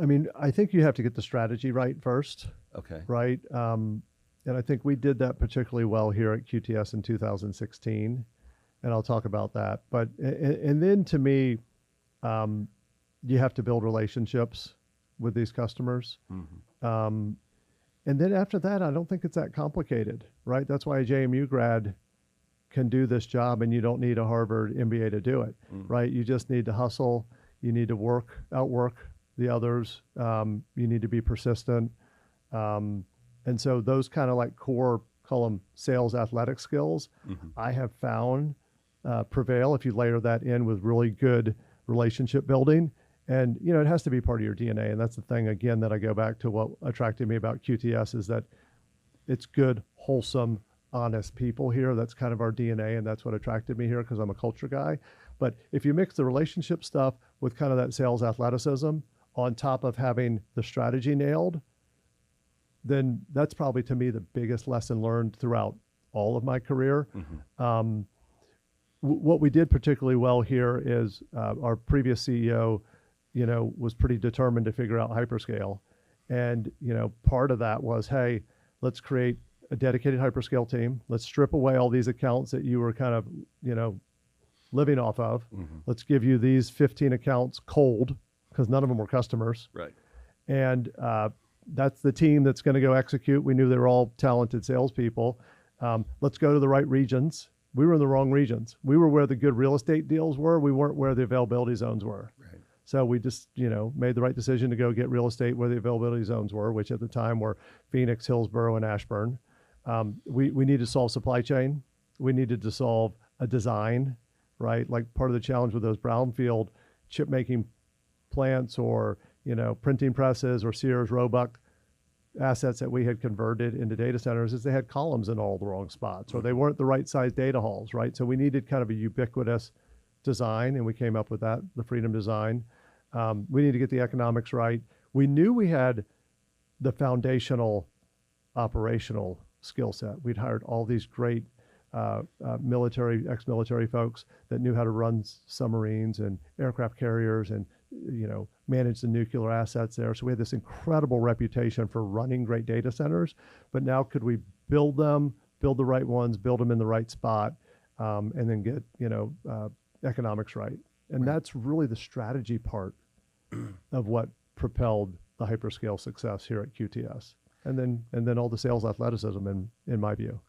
I mean, I think you have to get the strategy right first, Okay. right? And I think we did that particularly well here at QTS in 2016, and I'll talk about that. But and then to me, um, you have to build relationships with these customers. Um, and then after that, I don't think it's that complicated, right? That's why a JMU grad can do this job, and you don't need a Harvard MBA to do it, right? You just need to hustle. You need to outwork the others. You need to be persistent. And so those kind of like core, call them sales athletic skills, I have found prevail if you layer that in with really good relationship building. And, you know, it has to be part of your DNA. And that's the thing, again, that I go back to what attracted me about QTS is that it's good, wholesome, honest people here. That's kind of our DNA. And that's what attracted me here because I'm a culture guy. But if you mix the relationship stuff with kind of that sales athleticism on top of having the strategy nailed, then that's probably to me the biggest lesson learned throughout all of my career. What we did particularly well here is our previous CEO, you know, was pretty determined to figure out hyperscale. And, you know, part of that was, hey, let's create a dedicated hyperscale team. Let's strip away all these accounts that you were kind of, you know, living off of. Let's give you these 15 accounts cold because none of them were customers. Right. And that's the team that's going to go execute. We knew they were all talented salespeople. Let's go to the right regions. We were in the wrong regions. We were where the good real estate deals were. We weren't where the availability zones were. Right. So we just, you know, made the right decision to go get real estate where the availability zones were, which at the time were Phoenix, Hillsborough, and Ashburn. We needed to solve supply chain. We needed to solve a design, right? Like part of the challenge with those brownfield chip making plants or, you know, printing presses or Sears, Roebuck assets that we had converted into data centers is they had columns in all the wrong spots or they weren't the right size data halls, right? So we needed kind of a ubiquitous design, and we came up with that, the Freedom design. We need to get the economics right. We knew we had the foundational operational skill set. We'd hired all these great military, ex-military folks that knew how to run submarines and aircraft carriers and, you know, manage the nuclear assets there. So we had this incredible reputation for running great data centers, but now could we build them, build the right ones, build them in the right spot, and then get, you know, economics right. And that's really the strategy part of what propelled the hyperscale success here at QTS. And then all the sales athleticism in my view.